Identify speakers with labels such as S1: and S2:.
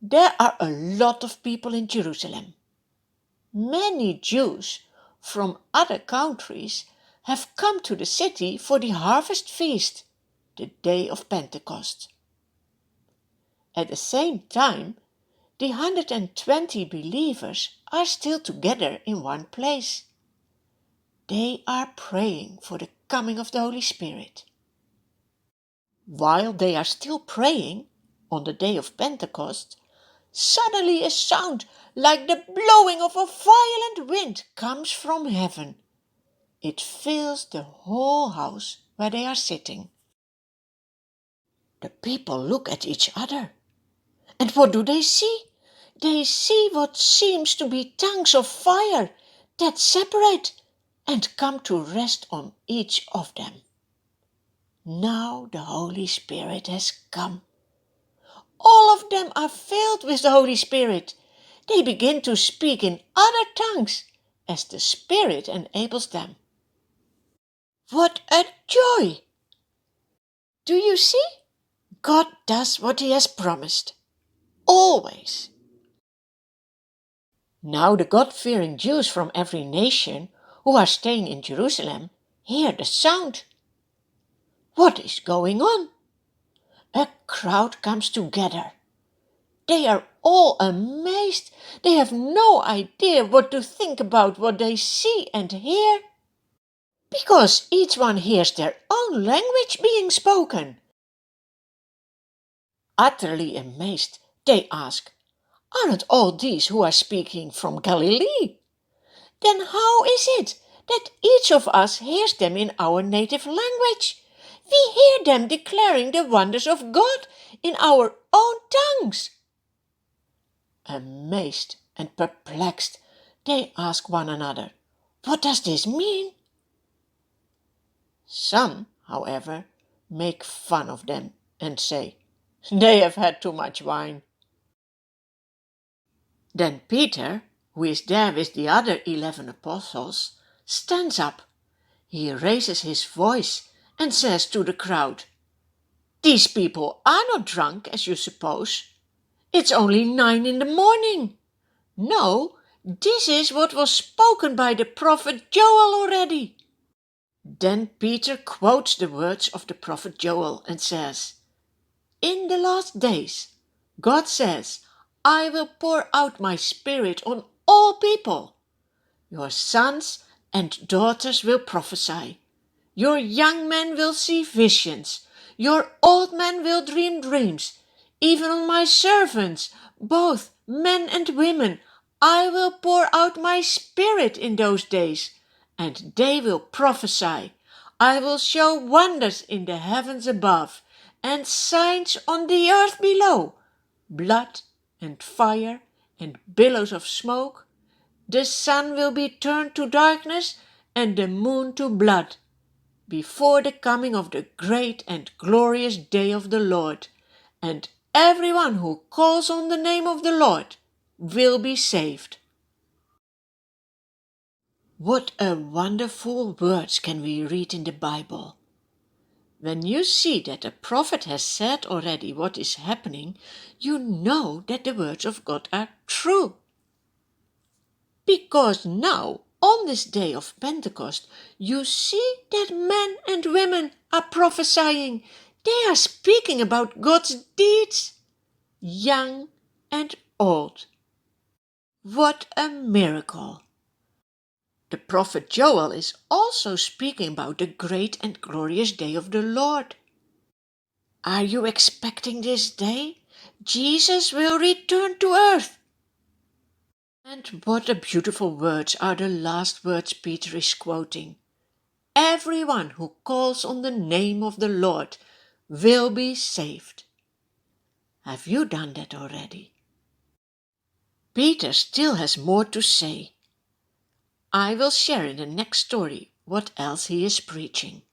S1: There are a lot of people in Jerusalem. Many Jews from other countries have come to the city for the harvest feast, the day of Pentecost. At the same time, the 120 believers are still together in one place. They are praying for the coming of the Holy Spirit. While they are still praying, on the day of Pentecost, suddenly a sound like the blowing of a violent wind comes from heaven. It fills the whole house where they are sitting. The people look at each other. And what do they see? They see what seems to be tongues of fire that separate and come to rest on each of them. Now the Holy Spirit has come. All of them are filled with the Holy Spirit. They begin to speak in other tongues as the Spirit enables them. What a joy! Do you see? God does what He has promised. Always. Now the God-fearing Jews from every nation who are staying in Jerusalem hear the sound. What is going on? A crowd comes together. They are all amazed. They have no idea what to think about what they see and hear, because each one hears their own language being spoken. Utterly amazed, they ask, "Aren't all these who are speaking from Galilee? Then how is it that each of us hears them in our native language? We hear them declaring the wonders of God in our own tongues." Amazed and perplexed, they ask one another, "What does this mean?" Some, however, make fun of them and say, "They have had too much wine." Then Peter, who is there with the other 11 apostles, stands up. He raises his voice and says to the crowd, "These people are not drunk as you suppose. It's only 9 in the morning. No, this is what was spoken by the prophet Joel already." Then Peter quotes the words of the prophet Joel and says, "In the last days, God says, I will pour out my spirit on all people. Your sons and daughters will prophesy. Your young men will see visions. Your old men will dream dreams. Even on my servants, both men and women, I will pour out my spirit in those days, and they will prophesy. I will show wonders in the heavens above and signs on the earth below, blood and fire and billows of smoke. The sun will be turned to darkness and the moon to blood, before the coming of the great and glorious day of the Lord, and everyone who calls on the name of the Lord will be saved." What a wonderful words can we read in the Bible. When you see that a prophet has said already what is happening, you know that the words of God are true. Because now, on this day of Pentecost, you see that men and women are prophesying. They are speaking about God's deeds, young and old. What a miracle! The prophet Joel is also speaking about the great and glorious day of the Lord. Are you expecting this day? Jesus will return to earth. And what a beautiful words are the last words Peter is quoting. Everyone who calls on the name of the Lord will be saved. Have you done that already? Peter still has more to say. I will share in the next story what else he is preaching.